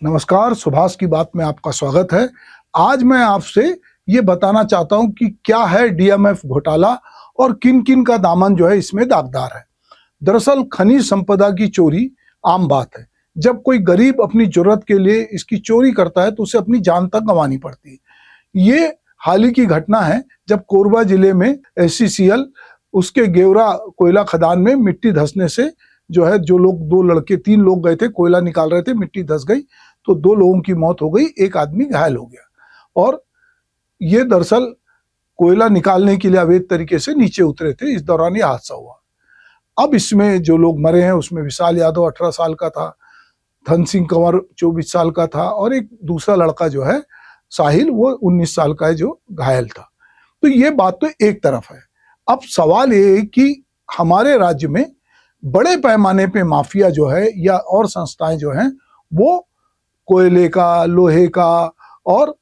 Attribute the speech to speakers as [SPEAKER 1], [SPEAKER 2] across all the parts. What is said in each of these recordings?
[SPEAKER 1] नमस्कार, सुभाष की बात में आपका स्वागत है। आज मैं आपसे ये बताना चाहता हूं कि क्या है डीएमएफ घोटाला और किन किन का दामन जो है इसमें दागदार है। दरअसल खनिज संपदा की चोरी आम बात है। जब कोई गरीब अपनी जरूरत के लिए इसकी चोरी करता है तो उसे अपनी जान तक गंवानी पड़ती है। ये हाल ही की घटना है जब कोरबा जिले में एचसीसीएल उसके गेवरा कोयला खदान में मिट्टी धंसने से जो है तीन लोग गए थे, कोयला निकाल रहे थे, मिट्टी धंस गई तो 2 लोगों की मौत हो गई, एक आदमी घायल हो गया। और ये दरअसल कोयला निकालने के लिए अवैध तरीके से नीचे उतरे थे, इस दौरान ये हादसा हुआ। अब इसमें जो लोग मरे हैं उसमें विशाल यादव 18 साल का था, धन सिंह कंवर 24 साल का था और एक दूसरा लड़का जो है साहिल वो 19 साल का है जो घायल था। तो ये बात तो एक तरफ है। अब सवाल ये है कि हमारे राज्य में बड़े पैमाने पे माफिया जो है या और संस्थाएं जो हैं वो कोयले का, लोहे का और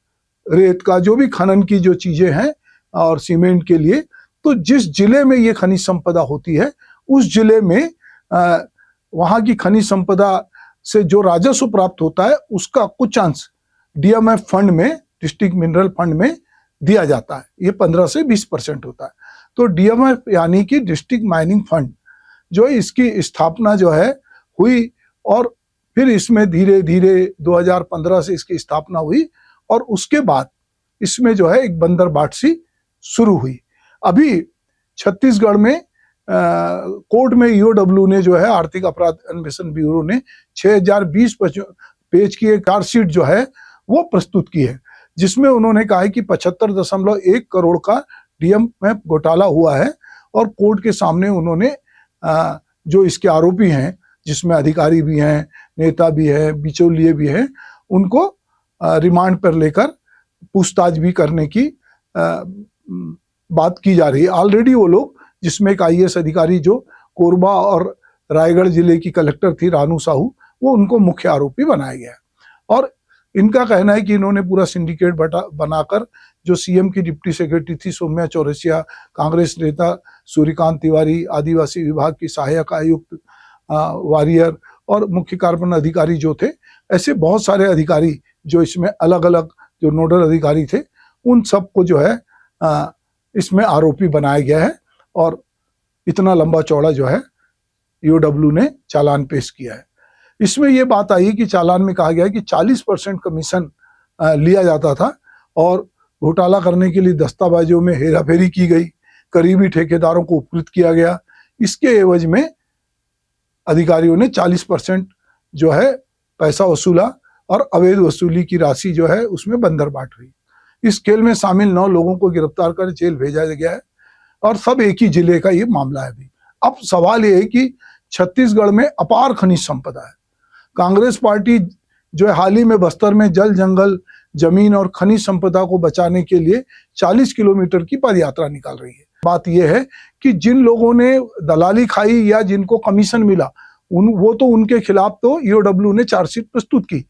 [SPEAKER 1] रेत का जो भी खनन की जो चीजें हैं और सीमेंट के लिए, तो जिस जिले में ये खनिज संपदा होती है उस जिले में वहां की खनिज संपदा से जो राजस्व प्राप्त होता है उसका कुछ अंश डीएमएफ फंड में, डिस्ट्रिक्ट मिनरल फंड में दिया जाता है। ये 15 से 20% होता है। तो डीएमएफ यानी कि डिस्ट्रिक्ट माइनिंग फंड जो इसकी स्थापना जो है हुई और फिर इसमें धीरे धीरे 2015 से इसकी स्थापना हुई और उसके बाद इसमें जो है एक बंदरबाट सी शुरू हुई। अभी छत्तीसगढ़ में कोर्ट में ईओडब्ल्यू ने जो है आर्थिक अपराध अन्वेषण ब्यूरो ने 6020 पेज की एक चार्जशीट जो है वो प्रस्तुत की है, जिसमें उन्होंने कहा है कि 75.1 करोड़ का डीएमएफ घोटाला हुआ है और कोर्ट के सामने उन्होंने जो इसके आरोपी हैं, जिसमें अधिकारी भी हैं, नेता भी है, बिचौलिए भी हैं, उनको रिमांड पर लेकर पूछताछ भी करने की बात की जा रही है। ऑलरेडी वो लोग, जिसमें एक आईएएस अधिकारी जो कोरबा और रायगढ़ जिले की कलेक्टर थी रानू साहू, वो उनको मुख्य आरोपी बनाया गया है। और इनका कहना है कि इन्होंने पूरा सिंडिकेट बनाकर जो सीएम की डिप्टी सेक्रेटरी थी सौम्या चौरसिया, कांग्रेस नेता सूर्यकांत तिवारी, आदिवासी विभाग की सहायक आयुक्त वारियर और मुख्य कार्यपालन अधिकारी जो थे, ऐसे बहुत सारे अधिकारी जो इसमें अलग अलग जो नोडल अधिकारी थे, उन सबको जो है इसमें आरोपी बनाया गया है और इतना लंबा चौड़ा जो है ईओडब्ल्यू ने चालान पेश किया है। इसमें यह बात आई कि चालान में कहा गया है कि 40% कमीशन लिया जाता था और घोटाला करने के लिए दस्तावेजों में हेराफेरी की गई, करीबी ठेकेदारों को उपकृत किया गया। इसके एवज में अधिकारियों ने 40% जो है पैसा वसूला और अवैध वसूली की राशि जो है उसमें बंदरबाट हुई। इस खेल में शामिल 9 लोगों को गिरफ्तार कर जेल भेजा गया है और सब एक ही जिले का ये मामला है अभी। अब सवाल ये है कि छत्तीसगढ़ में अपार खनिज संपदा है। कांग्रेस पार्टी जो है हाल ही में बस्तर में जल, जंगल, जमीन और खनिज संपदा को बचाने के लिए 40 किलोमीटर की पदयात्रा निकाल रही है। बात यह है कि जिन लोगों ने दलाली खाई या जिनको कमीशन मिला वो तो उनके खिलाफ तो ईओडब्ल्यू ने चार्जशीट प्रस्तुत की,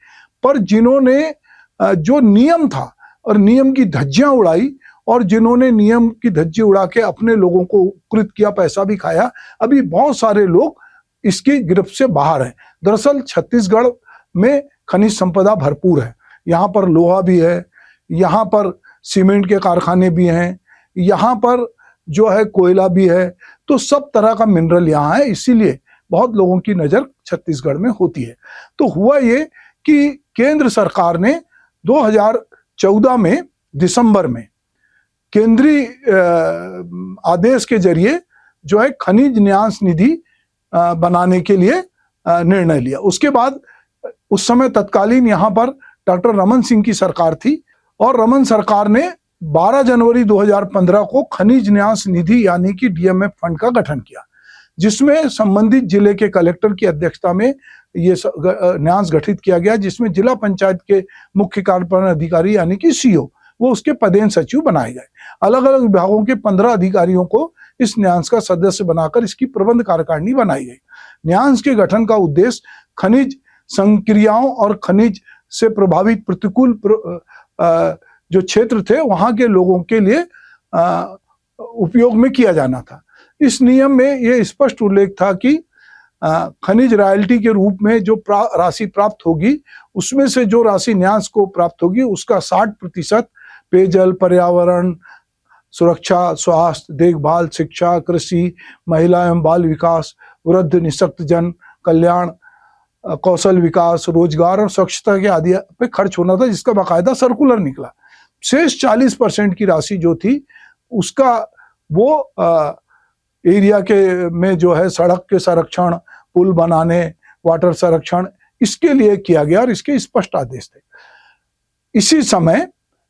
[SPEAKER 1] पर जिन्होंने जो नियम था और नियम की धज्जियां उड़ाई और जिन्होंने नियम की धज्जी उड़ा के अपने लोगों को उपकृत किया, पैसा भी खाया, अभी बहुत सारे लोग इसकी गिरफ्त से बाहर हैं। दरअसल छत्तीसगढ़ में खनिज संपदा भरपूर है। यहाँ पर लोहा भी है, यहाँ पर सीमेंट के कारखाने भी हैं, यहाँ पर जो है कोयला भी है, तो सब तरह का मिनरल यहाँ है, इसीलिए बहुत लोगों की नजर छत्तीसगढ़ में होती है। तो हुआ ये कि केंद्र सरकार ने 2014 में दिसंबर में केंद्रीय आदेश के जरिए जो है खनिज न्यास निधि बनाने के लिए निर्णय लिया। उसके बाद उस समय तत्कालीन यहाँ पर डॉक्टर रमन सिंह की सरकार थी और रमन सरकार ने 12 जनवरी 2015 को खनिज न्यास निधि यानी कि डीएमएफ फंड का गठन किया, जिसमें संबंधित जिले के कलेक्टर की अध्यक्षता में ये न्यास गठित किया गया, जिसमें जिला पंचायत के मुख्य कार्यपालन अधिकारी यानी कि सीओ वो उसके पदेन सचिव बनाए गए। अलग अलग विभागों के 15 अधिकारियों को इस न्यास का सदस्य बनाकर इसकी प्रबंध कार्यकारिणी बनाई गई। न्यास के गठन का उद्देश्य खनिज संक्रियाओं और खनिज से प्रभावित प्रतिकूल जो क्षेत्र थे वहां के लोगों के लिए उपयोग में किया जाना था। इस नियम में यह स्पष्ट उल्लेख था कि खनिज रॉयल्टी के रूप में जो राशि प्राप्त होगी, उसमें से जो राशि न्यास को प्राप्त होगी उसका 60% पेयजल, पर्यावरण सुरक्षा, स्वास्थ्य देखभाल, शिक्षा, कृषि, महिला एवं बाल विकास, वृद्ध निःशक्त जन कल्याण, कौशल विकास, रोजगार और स्वच्छता के आदि पे खर्च होना था, जिसका बाकायदा सर्कुलर निकला। शेष 40% की राशि जो थी उसका वो एरिया के में जो है सड़क के संरक्षण, पुल बनाने, वाटर संरक्षण, इसके लिए किया गया और इसके स्पष्ट आदेश थे। इसी समय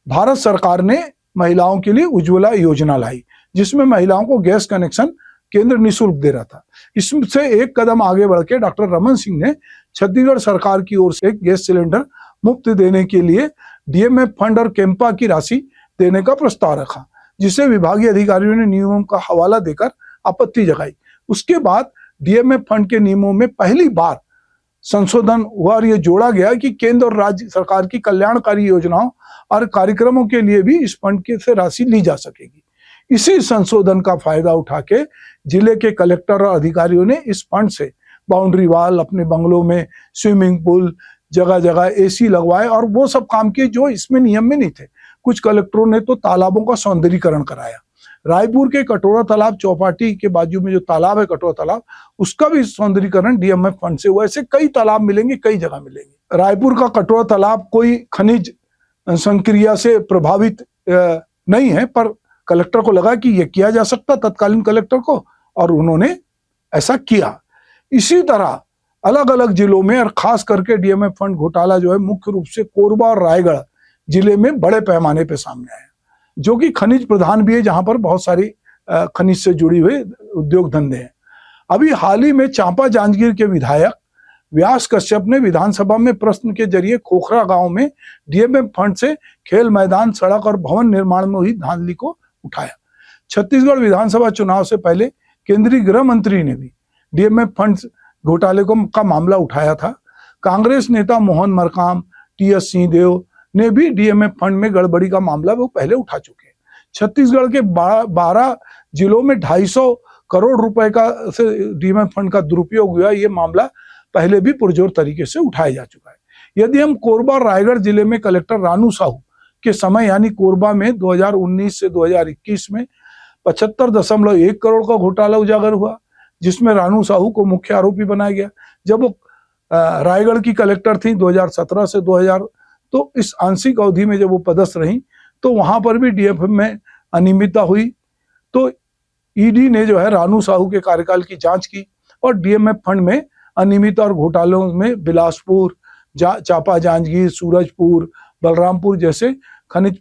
[SPEAKER 1] भारत सरकार ने महिलाओं के लिए उज्ज्वला योजना लाई, जिसमें महिलाओं को गैस कनेक्शन केंद्र निःशुल्क दे रहा था। इससे एक कदम आगे बढ़ के डॉक्टर रमन सिंह ने छत्तीसगढ़ सरकार की ओर से गैस सिलेंडर मुफ्त देने के लिए डीएमएफ फंड और कैंपा की राशि देने का प्रस्ताव रखा, जिसे विभागीय अधिकारियों ने नियमों का हवाला देकर आपत्ति जताई। उसके बाद डीएमएफ फंड के नियमों में पहली बार संशोधन हुआ और यह जोड़ा गया कि केंद्र और राज्य सरकार की कल्याणकारी योजनाओं और कार्यक्रमों के लिए भी इस फंड के से राशि ली जा सकेगी। इसी संशोधन का फायदा उठा के जिले के कलेक्टर और अधिकारियों ने इस फंड से बाउंड्री वॉल, अपने बंगलों में स्विमिंग पूल, जगह जगह एसी लगवाए और वो सब काम किए जो इसमें नियम में नहीं थे। कुछ कलेक्टरों ने तो तालाबों का सौंदर्यीकरण कराया। रायपुर के कटोरा तालाब चौपाटी के बाजू में जो तालाब है कटोरा तालाब, उसका भी सौंदर्यीकरण डीएमएफ फंड से हुआ। ऐसे कई तालाब मिलेंगे, कई जगह मिलेंगे। रायपुर का कटोरा तालाब कोई खनिज संक्रिया से प्रभावित नहीं है, पर कलेक्टर को लगा कि यह किया जा सकता, तत्कालीन कलेक्टर को, और उन्होंने ऐसा किया। इसी तरह अलग अलग जिलों में और खास करके डीएमएफ फंड घोटाला जो है मुख्य रूप से कोरबा और रायगढ़ जिले में बड़े पैमाने पे सामने आया, जो कि खनिज प्रधान भी है, जहां पर बहुत सारी खनिज से जुड़ी हुई उद्योग धंधे हैं। अभी हाल ही में चांपा जांजगीर के विधायक व्यास कश्यप ने विधानसभा में प्रश्न के जरिए खोखरा गांव में डीएमएफ फंड से खेल मैदान, सड़क और भवन निर्माण में हुई धांधली को उठाया। छत्तीसगढ़ विधानसभा चुनाव से पहले केंद्रीय गृह मंत्री ने भी डीएमएफ फंड घोटाले का मामला उठाया था। कांग्रेस नेता मोहन मरकाम, टीएस सिंहदेव ने भी डीएमएफ फंड में गड़बड़ी का मामला वो पहले उठा चुके हैं। छत्तीसगढ़ के 12 जिलों में 250 करोड़ रुपए का से डीएमएफ फंड का दुरुपयोग हुआ, ये मामला पहले भी पुरजोर तरीके से उठाया जा चुका है। यदि हम कोरबा और रायगढ़ जिले में कलेक्टर रानू साहू के समय यानी कोरबा में 2019 से 2021 में 75.1 करोड़ का घोटाला उजागर हुआ, जिसमें रानू साहू को मुख्य आरोपी बनाया गया। जब वो रायगढ़ की कलेक्टर थी 2017 से 2000, तो इस आंशिक अवधि में जब वो पदस्थ रही तो वहां पर भी डीएमएफ में अनियमितता हुई। तो ईडी ने जो है रानू साहू के कार्यकाल की जांच की और डीएमएफ फंड में अनियमितता और घोटालों में बिलासपुर, चांपा जांजगीर, सूरजपुर, बलरामपुर जैसे खनिज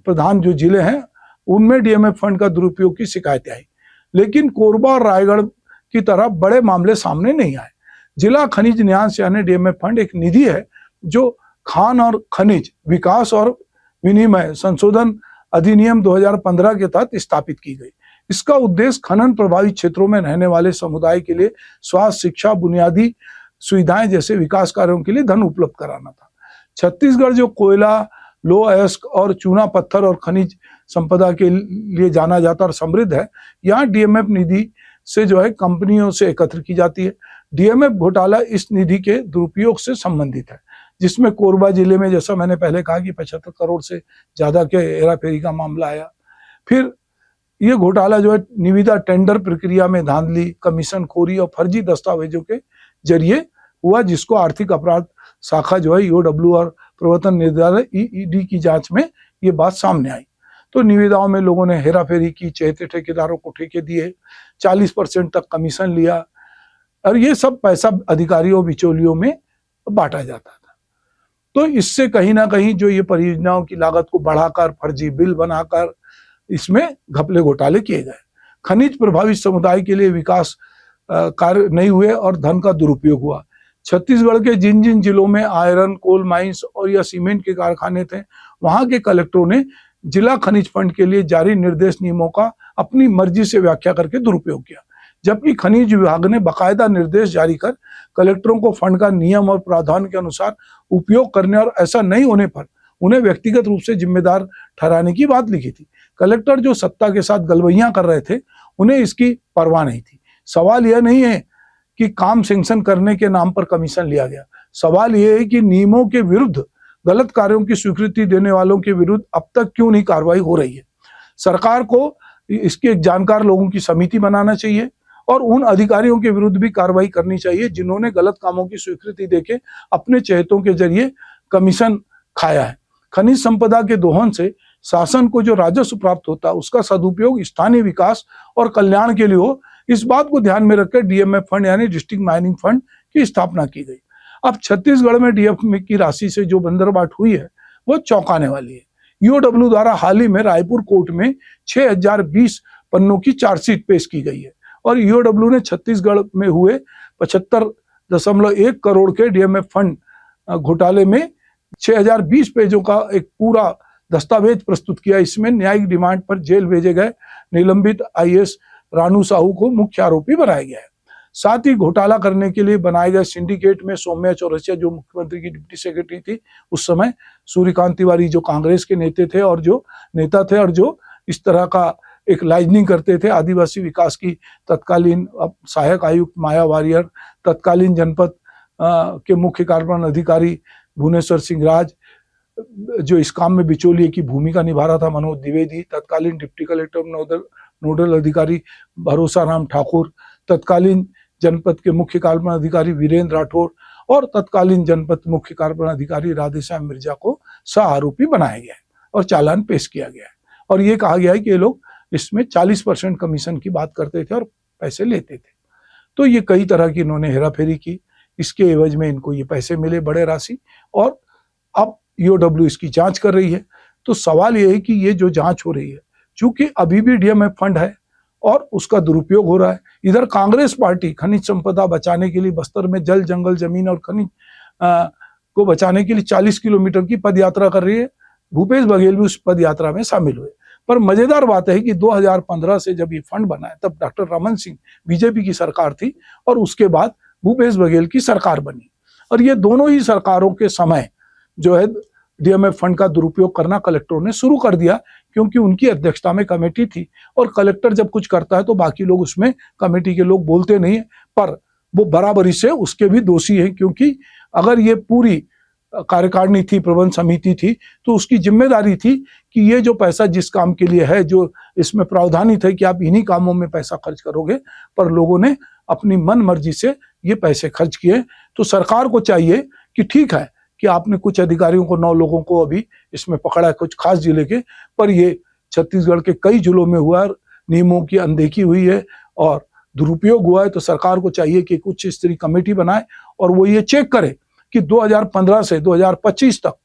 [SPEAKER 1] प्रधान जो जिले हैं उनमें डीएमएफ फंड का दुरुपयोग की शिकायतें आई। लेकिन कोरबा और रायगढ़ की तरह बड़े मामले सामने नहीं आए। जिला खनिज न्यास यानी डीएमएफ फंड एक निधि है जो खान और खनिज विकास और विनिमय संशोधन अधिनियम 2015 के तहत स्थापित की गई। इसका उद्देश्य खनन प्रभावित क्षेत्रों में रहने वाले समुदाय के लिए स्वास्थ्य, शिक्षा, बुनियादी सुविधाएं जैसे विकास कार्यों के लिए धन उपलब्ध कराना था। छत्तीसगढ़ जो कोयला, लोह अयस्क और चूना पत्थर और खनिज संपदा के लिए जाना जाता और समृद्ध है, यहाँ डीएमएफ निधि से जो है कंपनियों से एकत्र की जाती है। डीएमएफ घोटाला इस निधि के दुरुपयोग से संबंधित है, जिसमें कोरबा जिले में जैसा मैंने पहले कहा कि 75 करोड़ से ज्यादा के हेराफेरी का मामला आया। फिर ये घोटाला जो है निविदा टेंडर प्रक्रिया में धांधली, कमीशन खोरी और फर्जी दस्तावेजों के जरिए हुआ, जिसको आर्थिक अपराध शाखा जो है ईओडब्ल्यू और प्रवर्तन निदेशालय ईडी की जांच में ये बात सामने आई। तो निविदाओं में लोगों ने हेराफेरी की, चहेते ठेकेदारों को ठेके दिए, 40% तक कमीशन लिया और ये सब पैसा अधिकारियों बिचौलियों में बांटा जाता था। तो इससे कहीं ना कहीं जो ये परियोजनाओं की लागत को बढ़ाकर फर्जी बिल बनाकर इसमें घपले घोटाले किए गए। खनिज प्रभावित समुदाय के लिए विकास कार्य नहीं हुए और धन का दुरुपयोग हुआ। छत्तीसगढ़ के जिन जिन जिलों में आयरन, कोल माइंस और या सीमेंट के कारखाने थे, वहां के कलेक्टरों ने जिला खनिज फंड के लिए जारी निर्देश नियमों का अपनी मर्जी से व्याख्या करके दुरुपयोग किया, जबकि खनिज विभाग ने बाकायदा निर्देश जारी कर कलेक्टरों को फंड का नियम और प्रावधान के अनुसार उपयोग करने और ऐसा नहीं होने पर उन्हें व्यक्तिगत रूप से जिम्मेदार ठहराने की बात लिखी थी। कलेक्टर जो सत्ता के साथ गलबैयां कर रहे थे, उन्हें इसकी परवाह नहीं थी। सवाल यह नहीं है कि काम सैंक्शन करने के नाम पर कमीशन लिया गया। सवाल यह है कि नियमों के विरुद्ध गलत कार्यों की स्वीकृति देने वालों के विरुद्ध अब तक क्यों नहीं कार्रवाई हो रही है। सरकार को इसके एक जानकार लोगों की समिति बनाना चाहिए और उन अधिकारियों के विरुद्ध भी कार्रवाई करनी चाहिए जिन्होंने गलत कामों की स्वीकृति देके अपने चहेतों के जरिए कमीशन खाया है। खनिज संपदा के दोहन से शासन को जो राजस्व प्राप्त होता है उसका सदुपयोग स्थानीय विकास और कल्याण के लिए हो, इस बात को ध्यान में रखकर डीएमएफ फंड यानी डिस्ट्रिक्ट माइनिंग फंड की स्थापना की गई। अब छत्तीसगढ़ में डीएमएफ की राशि से जो बंदरबाट हुई है वो चौंकाने वाली है। ईओडब्ल्यू द्वारा हाल ही में रायपुर कोर्ट में 6020 पन्नों की चार्जशीट पेश की गई है और ईओडब्ल्यू ने छत्तीसगढ़ में हुए 75.1 करोड़ के डीएमएफ फंड घोटाले में 6020 पेजों का एक पूरा दस्तावेज प्रस्तुत किया। इसमें न्यायिक डिमांड पर जेल भेजे गए निलंबित आईएएस रानू साहू को मुख्य आरोपी बनाया गया है। साथ ही घोटाला करने के लिए बनाए गए सिंडिकेट में सौम्या चौरसिया जो मुख्यमंत्री की डिप्टी सेक्रेटरी थी उस समय, सूर्यकांत तिवारी जो कांग्रेस के नेता थे और जो इस तरह का एक लाइजनिंग करते थे, आदिवासी विकास की तत्कालीन सहायक आयुक्त माया वारियर, तत्कालीन जनपद के मुख्य कार्यपालन अधिकारी भुवनेश्वर सिंह राज, जो इस काम में बिचौलिए की भूमिका निभा रहा था मनोज द्विवेदी, तत्कालीन डिप्टी कलेक्टर नोडल अधिकारी भरोसा राम ठाकुर, तत्कालीन जनपद के मुख्य कार्यपालन अधिकारी वीरेंद्र राठौर और तत्कालीन जनपद मुख्य कार्यपालन अधिकारी राधेश्याम मिर्जा को सह आरोपी बनाया गया है और चालान पेश किया गया है। और ये कहा गया है कि ये लोग इसमें 40% कमीशन की बात करते थे और पैसे लेते थे। तो ये कई तरह की इन्होंने हेराफेरी की, इसके एवज में इनको ये पैसे मिले बड़े राशि और अब ईओडब्ल्यू इसकी जांच कर रही है। तो सवाल ये है कि ये जो जांच हो रही है, चूंकि अभी भी डीएमएफ फंड है और उसका दुरुपयोग हो रहा है, इधर कांग्रेस पार्टी खनिज संपदा बचाने के लिए बस्तर में जल जंगल जमीन और खनिज को बचाने के लिए 40 किलोमीटर की पद यात्रा कर रही है। भूपेश बघेल भी उस पद यात्रा में शामिल हुए। पर मजेदार बात है कि 2015 से जब ये फंड बना है तब डॉक्टर रमन सिंह बीजेपी की सरकार थी और उसके बाद भूपेश बघेल की सरकार बनी और ये दोनों ही सरकारों के समय जो है डीएमएफ फंड का दुरुपयोग करना कलेक्टरों ने शुरू कर दिया, क्योंकि उनकी अध्यक्षता में कमेटी थी और कलेक्टर जब कुछ करता है तो बाकी लोग उसमें कमेटी के लोग बोलते नहीं है, पर वो बराबरी से उसके भी दोषी हैं, क्योंकि अगर ये पूरी कार्यकारिणी थी, प्रबंध समिति थी, तो उसकी जिम्मेदारी थी कि ये जो पैसा जिस काम के लिए है, जो इसमें प्रावधानित है कि आप इन्हीं कामों में पैसा खर्च करोगे, पर लोगों ने अपनी मन मर्जी से ये पैसे खर्च किए। तो सरकार को चाहिए कि ठीक है कि आपने कुछ अधिकारियों को 9 लोगों को अभी इसमें पकड़ा है कुछ खास जिले के, पर ये छत्तीसगढ़ के कई जिलों में हुआ, नियमों की अनदेखी हुई है और दुरुपयोग हुआ है। तो सरकार को चाहिए कि कुछ स्तरीय कमेटी बनाए और वो ये चेक करे कि 2015 से 2025 तक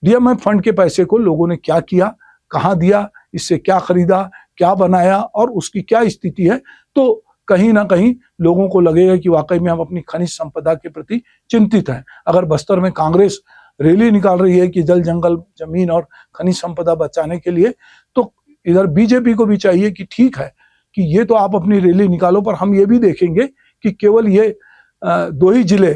[SPEAKER 1] डीएमएफ फंड के पैसे को लोगों ने क्या किया, कहाँ दिया, इससे क्या खरीदा, क्या बनाया और उसकी क्या स्थिति है। तो कहीं ना कहीं लोगों को लगेगा कि वाकई में हम अपनी खनिज संपदा के प्रति चिंतित हैं। अगर बस्तर में कांग्रेस रैली निकाल रही है कि जल जंगल जमीन और खनिज संपदा बचाने के लिए, तो इधर बीजेपी को भी चाहिए कि ठीक है कि ये तो आप अपनी रैली निकालो, पर हम ये भी देखेंगे कि केवल ये 2 ही जिले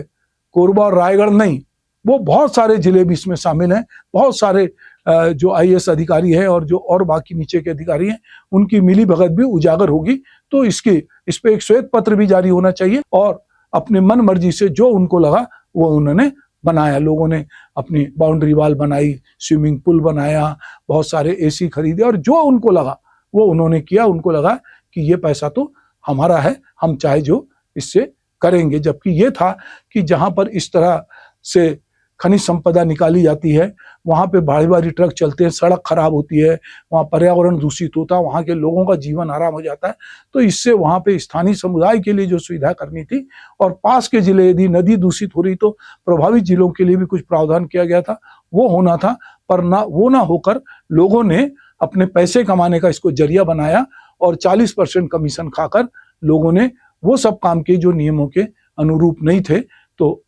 [SPEAKER 1] कोरबा और रायगढ़ नहीं, वो बहुत सारे जिले भी इसमें शामिल हैं। बहुत सारे जो आईएएस अधिकारी हैं और जो और बाकी नीचे के अधिकारी हैं, उनकी मिली भगत भी उजागर होगी। तो इस पे एक श्वेत पत्र भी जारी होना चाहिए और अपने मन मर्जी से जो उनको लगा वो उन्होंने बनाया। लोगों ने अपनी बाउंड्री वॉल बनाई, स्विमिंग पूल बनाया, बहुत सारे एसी खरीदे और जो उनको लगा वो उन्होंने किया। उनको लगा कि ये पैसा तो हमारा है, हम चाहे जो इससे करेंगे। जबकि ये था कि जहां पर इस तरह से खनिज संपदा निकाली जाती है, वहां पे भारी भारी ट्रक चलते हैं, सड़क खराब होती है, वहां पर्यावरण दूषित होता है, वहां के लोगों का जीवन आराम हो जाता है। तो इससे वहां पे स्थानीय समुदाय के लिए जो सुविधा करनी थी और पास के जिले यदि नदी दूषित हो रही तो प्रभावित जिलों के लिए भी कुछ प्रावधान किया गया था, वो होना था। पर वो ना होकर लोगों ने अपने पैसे कमाने का इसको जरिया बनाया और 40% कमीशन खाकर लोगों ने वो सब काम किए जो नियमों के अनुरूप नहीं थे। तो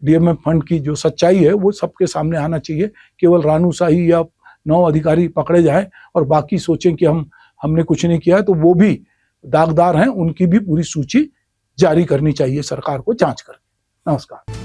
[SPEAKER 1] डीएमएफ फंड की जो सच्चाई है वो सबके सामने आना चाहिए। केवल रानूशाही या 9 अधिकारी पकड़े जाए और बाकी सोचें कि हमने कुछ नहीं किया है, तो वो भी दागदार हैं, उनकी भी पूरी सूची जारी करनी चाहिए सरकार को जांच करके। नमस्कार।